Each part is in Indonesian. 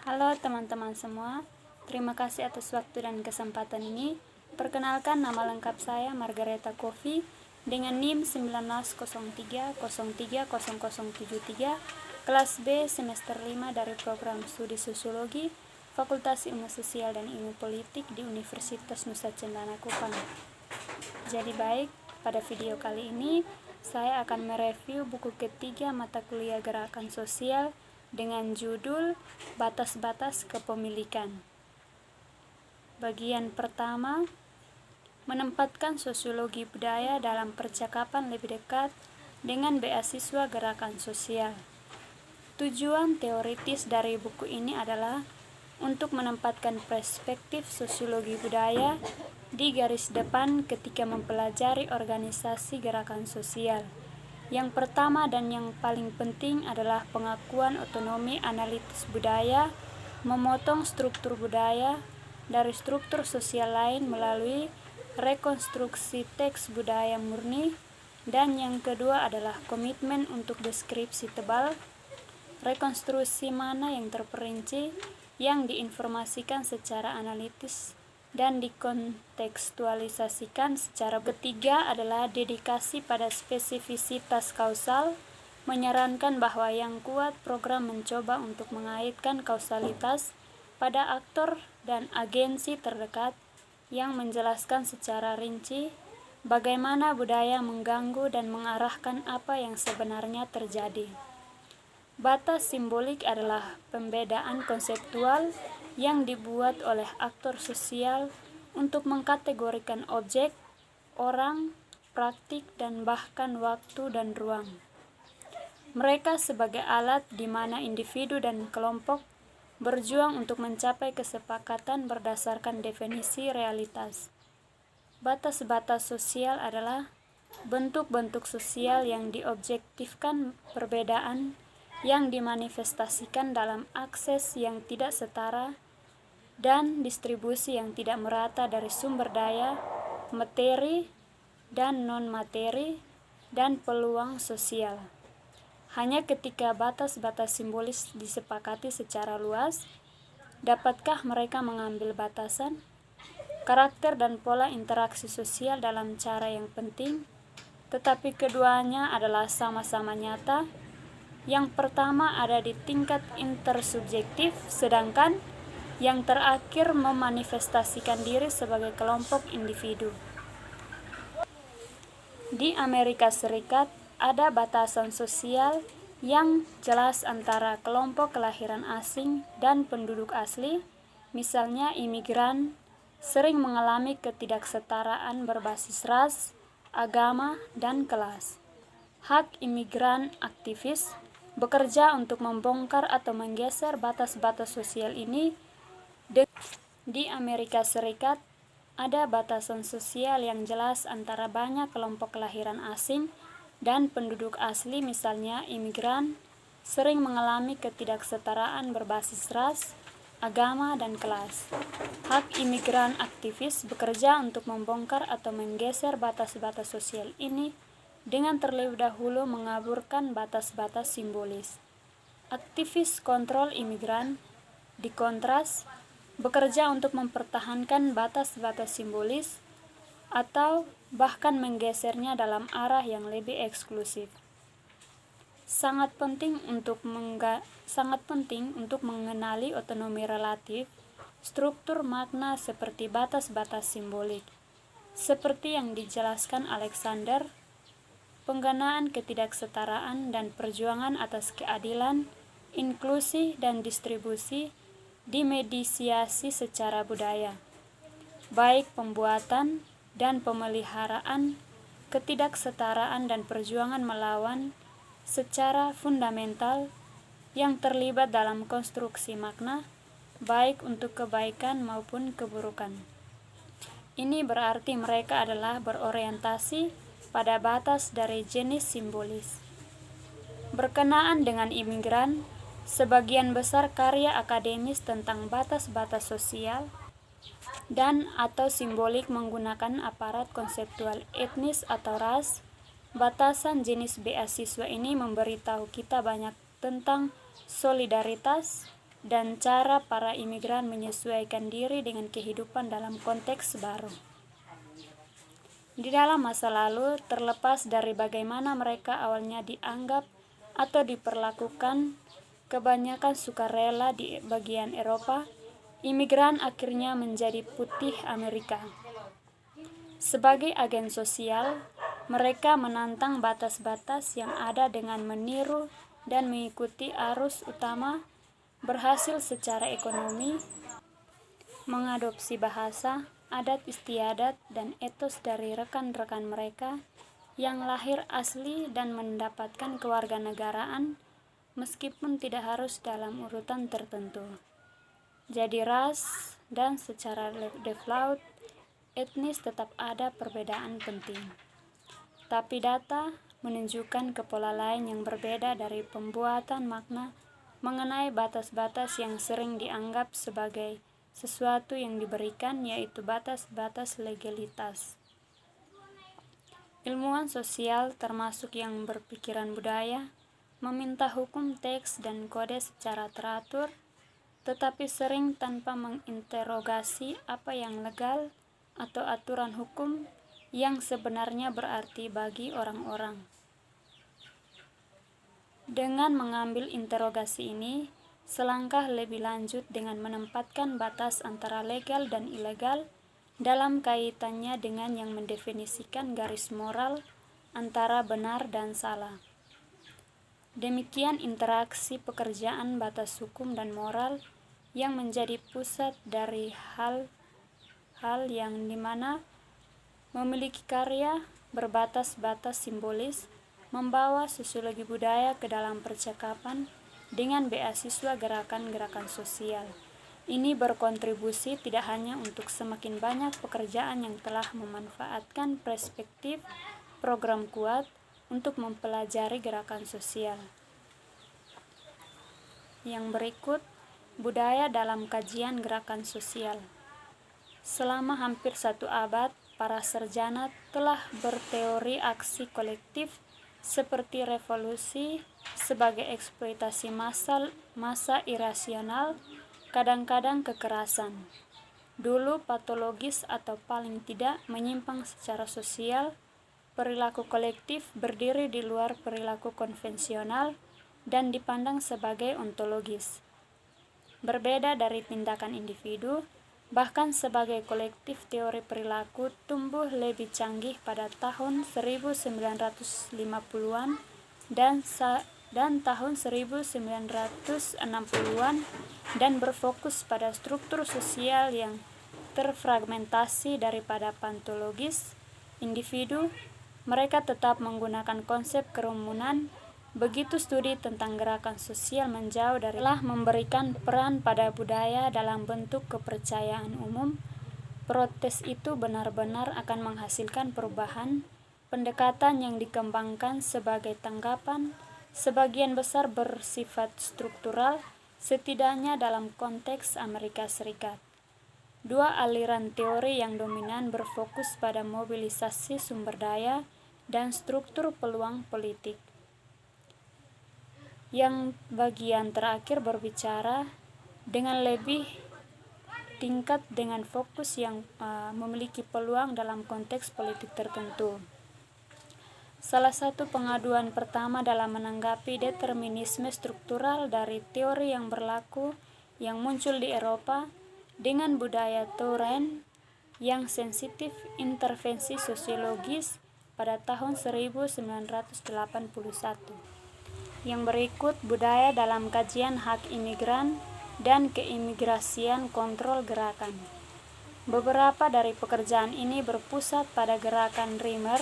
Halo teman-teman semua, terima kasih atas waktu dan kesempatan ini. Perkenalkan, nama lengkap saya Margareta Kofi dengan NIM 1903030073, kelas B semester 5 dari program studi Sosiologi, Fakultas Ilmu Sosial dan Ilmu Politik di Universitas Nusa Cendana Kupang. Jadi baik, pada video kali ini saya akan mereview buku ketiga mata kuliah Gerakan Sosial dengan judul Batas-batas Kepemilikan. Bagian pertama, menempatkan sosiologi budaya dalam percakapan lebih dekat dengan beasiswa gerakan sosial. Tujuan teoritis dari buku ini adalah untuk menempatkan perspektif sosiologi budaya di garis depan ketika mempelajari organisasi gerakan sosial. Yang pertama dan yang paling penting adalah pengakuan otonomi analitis budaya, memotong struktur budaya dari struktur sosial lain melalui rekonstruksi teks budaya murni, dan yang kedua adalah komitmen untuk deskripsi tebal, rekonstruksi mana yang terperinci, yang diinformasikan secara analitis dan dikontekstualisasikan secara. Ketiga adalah dedikasi pada spesifisitas kausal, menyarankan bahwa yang kuat program mencoba untuk mengaitkan kausalitas pada aktor dan agensi terdekat yang menjelaskan secara rinci bagaimana budaya mengganggu dan mengarahkan apa yang sebenarnya terjadi. Batas simbolik adalah pembedaan konseptual yang dibuat oleh aktor sosial untuk mengkategorikan objek, orang, praktik, dan bahkan waktu dan ruang. Mereka sebagai alat di mana individu dan kelompok berjuang untuk mencapai kesepakatan berdasarkan definisi realitas. Batas-batas sosial adalah bentuk-bentuk sosial yang diobjektifkan, perbedaan yang dimanifestasikan dalam akses yang tidak setara dan distribusi yang tidak merata dari sumber daya, materi, dan non-materi, dan peluang sosial. Hanya ketika batas-batas simbolis disepakati secara luas, dapatkah mereka mengambil batasan, karakter dan pola interaksi sosial dalam cara yang penting, tetapi keduanya adalah sama-sama nyata. Yang pertama ada di tingkat intersubjektif, sedangkan yang terakhir memanifestasikan diri sebagai kelompok individu. Di Amerika Serikat ada batasan sosial yang jelas antara kelompok kelahiran asing dan penduduk asli. Misalnya imigran sering mengalami ketidaksetaraan berbasis ras, agama, dan kelas. Hak imigran aktivis bekerja untuk membongkar atau menggeser batas-batas sosial ini. Di Amerika Serikat ada batasan sosial yang jelas antara banyak kelompok kelahiran asing dan penduduk asli. Misalnya imigran sering mengalami ketidaksetaraan berbasis ras, agama, dan kelas. Hak imigran aktivis bekerja untuk membongkar atau menggeser batas-batas sosial ini dengan terlebih dahulu mengaburkan batas-batas simbolis. Aktivis kontrol imigran, di kontras, bekerja untuk mempertahankan batas-batas simbolis atau bahkan menggesernya dalam arah yang lebih eksklusif. Sangat penting untuk mengenali otonomi relatif, struktur makna seperti batas-batas simbolik. Seperti yang dijelaskan Alexander, penggunaan ketidaksetaraan dan perjuangan atas keadilan, inklusi, dan distribusi dimediasi secara budaya, baik pembuatan dan pemeliharaan ketidaksetaraan dan perjuangan melawan secara fundamental yang terlibat dalam konstruksi makna, baik untuk kebaikan maupun keburukan. Ini berarti mereka adalah berorientasi pada batas dari jenis simbolis. Berkenaan dengan imigran, sebagian besar karya akademis tentang batas-batas sosial dan atau simbolik menggunakan aparat konseptual etnis atau ras. Batasan jenis beasiswa ini memberitahu kita banyak tentang solidaritas, dan cara para imigran menyesuaikan diri dengan kehidupan dalam konteks baru. Di dalam masa lalu, terlepas dari bagaimana mereka awalnya dianggap atau diperlakukan kebanyakan sukarela di bagian Eropa, imigran akhirnya menjadi putih Amerika. Sebagai agen sosial, mereka menantang batas-batas yang ada dengan meniru dan mengikuti arus utama, berhasil secara ekonomi, mengadopsi bahasa, adat istiadat, dan etos dari rekan-rekan mereka yang lahir asli dan mendapatkan kewarganegaraan meskipun tidak harus dalam urutan tertentu. Jadi ras dan secara default etnis tetap ada perbedaan penting. Tapi data menunjukkan ke pola lain yang berbeda dari pembuatan makna mengenai batas-batas yang sering dianggap sebagai sesuatu yang diberikan, yaitu batas-batas legalitas. Ilmuwan sosial, termasuk yang berpikiran budaya, meminta hukum teks dan kode secara teratur, tetapi sering tanpa menginterogasi apa yang legal atau aturan hukum yang sebenarnya berarti bagi orang-orang. Dengan mengambil interogasi ini, selangkah lebih lanjut dengan menempatkan batas antara legal dan ilegal dalam kaitannya dengan yang mendefinisikan garis moral antara benar dan salah. Demikian interaksi pekerjaan batas hukum dan moral yang menjadi pusat dari hal yang dimana memiliki karya berbatas-batas simbolis, membawa sosiologi budaya ke dalam percakapan dengan beasiswa gerakan-gerakan sosial. Ini berkontribusi tidak hanya untuk semakin banyak pekerjaan yang telah memanfaatkan perspektif program kuat untuk mempelajari gerakan sosial. Yang berikut, budaya dalam kajian gerakan sosial. Selama hampir 1 abad, para sarjana telah berteori aksi kolektif seperti revolusi sebagai eksploitasi massa irasional, kadang-kadang kekerasan. Dulu patologis atau paling tidak menyimpang secara sosial, perilaku kolektif berdiri di luar perilaku konvensional dan dipandang sebagai ontologis. Berbeda dari tindakan individu, bahkan sebagai kolektif, teori perilaku tumbuh lebih canggih pada tahun 1950-an dan tahun 1960-an dan berfokus pada struktur sosial yang terfragmentasi daripada pantologis individu. Mereka tetap menggunakan konsep kerumunan. Begitu studi tentang gerakan sosial menjauh dari telah memberikan peran pada budaya dalam bentuk kepercayaan umum, protes itu benar-benar akan menghasilkan perubahan. Pendekatan yang dikembangkan sebagai tanggapan sebagian besar bersifat struktural, setidaknya dalam konteks Amerika Serikat. 2 aliran teori yang dominan berfokus pada mobilisasi sumber daya dan struktur peluang politik. Yang bagian terakhir berbicara dengan lebih tingkat dengan fokus yang memiliki peluang dalam konteks politik tertentu. Salah satu pengaduan pertama dalam menanggapi determinisme struktural dari teori yang berlaku yang muncul di Eropa dengan budaya Touraine yang sensitif intervensi sosiologis pada tahun 1981. Yang berikut, budaya dalam kajian hak imigran dan keimigrasian kontrol gerakan. Beberapa dari pekerjaan ini berpusat pada gerakan Dreamer,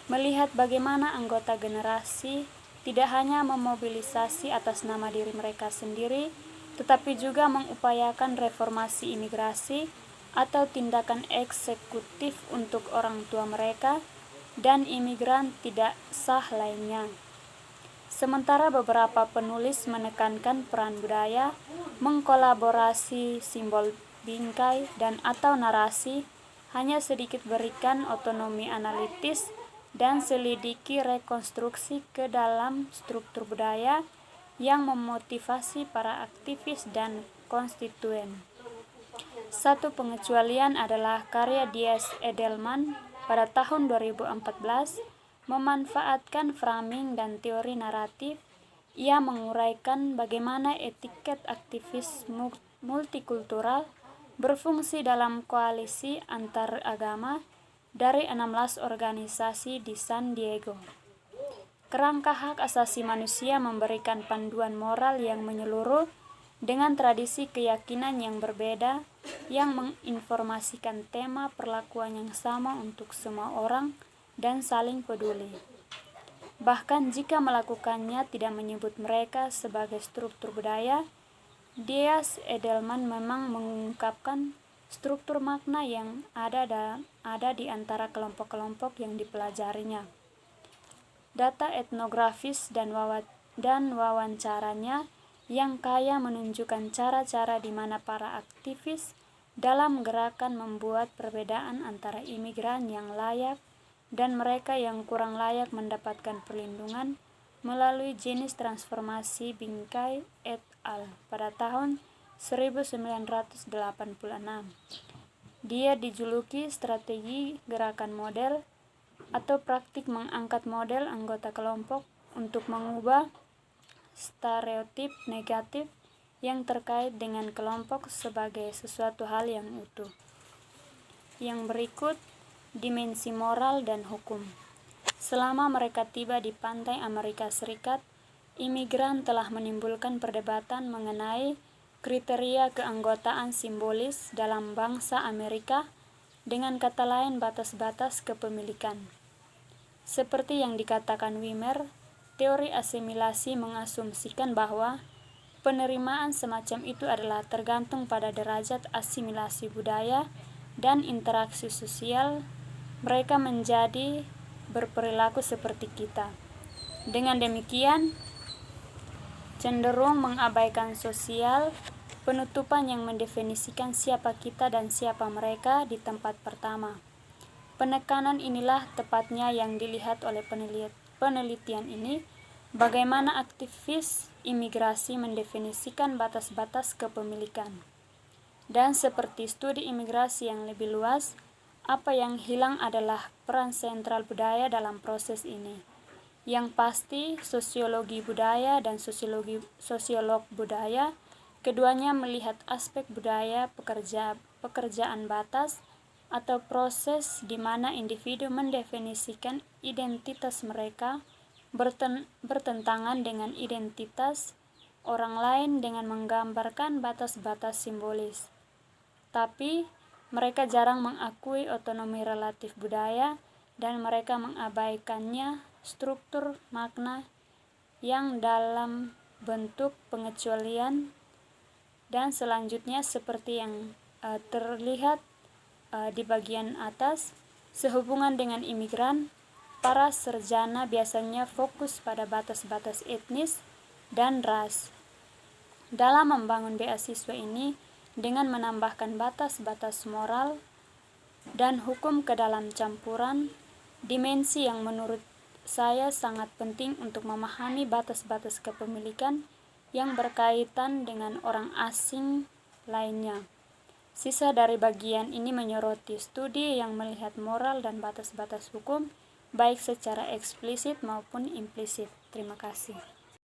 melihat bagaimana anggota generasi tidak hanya memobilisasi atas nama diri mereka sendiri, tetapi juga mengupayakan reformasi imigrasi atau tindakan eksekutif untuk orang tua mereka dan imigran tidak sah lainnya. Sementara beberapa penulis menekankan peran budaya, mengkolaborasi simbol bingkai dan atau narasi, hanya sedikit berikan otonomi analitis dan selidiki rekonstruksi ke dalam struktur budaya yang memotivasi para aktivis dan konstituen. Satu pengecualian adalah karya Diaz Edelman pada tahun 2014 memanfaatkan framing dan teori naratif. Ia menguraikan bagaimana etiket aktivis multikultural berfungsi dalam koalisi antar agama dari 16 organisasi di San Diego. Kerangka hak asasi manusia memberikan panduan moral yang menyeluruh dengan tradisi keyakinan yang berbeda yang menginformasikan tema perlakuan yang sama untuk semua orang dan saling peduli. Bahkan jika melakukannya tidak menyebut mereka sebagai struktur budaya, Diaz Edelman memang mengungkapkan struktur makna yang ada di antara kelompok-kelompok yang dipelajarinya. Data etnografis dan wawancaranya yang kaya menunjukkan cara-cara di mana para aktivis dalam gerakan membuat perbedaan antara imigran yang layak dan mereka yang kurang layak mendapatkan perlindungan melalui jenis transformasi bingkai et al. Pada tahun 1986. Dia dijuluki strategi gerakan model atau praktik mengangkat model anggota kelompok untuk mengubah stereotip negatif yang terkait dengan kelompok sebagai sesuatu hal yang utuh. Yang berikut, dimensi moral dan hukum. Selama mereka tiba di pantai Amerika Serikat, imigran telah menimbulkan perdebatan mengenai kriteria keanggotaan simbolis dalam bangsa Amerika, dengan kata lain batas-batas kepemilikan. Seperti yang dikatakan Wimmer, teori asimilasi mengasumsikan bahwa penerimaan semacam itu adalah tergantung pada derajat asimilasi budaya dan interaksi sosial. Mereka menjadi berperilaku seperti kita. Dengan demikian, cenderung mengabaikan sosial penutupan yang mendefinisikan siapa kita dan siapa mereka di tempat pertama. Penekanan inilah tepatnya yang dilihat oleh penelitian ini, bagaimana aktivis imigrasi mendefinisikan batas-batas kepemilikan. Dan seperti studi imigrasi yang lebih luas, apa yang hilang adalah peran sentral budaya dalam proses ini. Yang pasti, sosiologi budaya dan sosiolog budaya, keduanya melihat aspek budaya pekerjaan batas atau proses di mana individu mendefinisikan identitas mereka bertentangan dengan identitas orang lain dengan menggambarkan batas-batas simbolis. Tapi mereka jarang mengakui otonomi relatif budaya dan mereka mengabaikannya struktur makna yang dalam bentuk pengecualian. Dan selanjutnya seperti yang terlihat di bagian atas, sehubungan dengan imigran, para sarjana biasanya fokus pada batas-batas etnis dan ras. Dalam membangun beasiswa ini, dengan menambahkan batas-batas moral dan hukum ke dalam campuran, dimensi yang menurut saya sangat penting untuk memahami batas-batas kepemilikan yang berkaitan dengan orang asing lainnya. Sisa dari bagian ini menyoroti studi yang melihat moral dan batas-batas hukum, baik secara eksplisit maupun implisit. Terima kasih.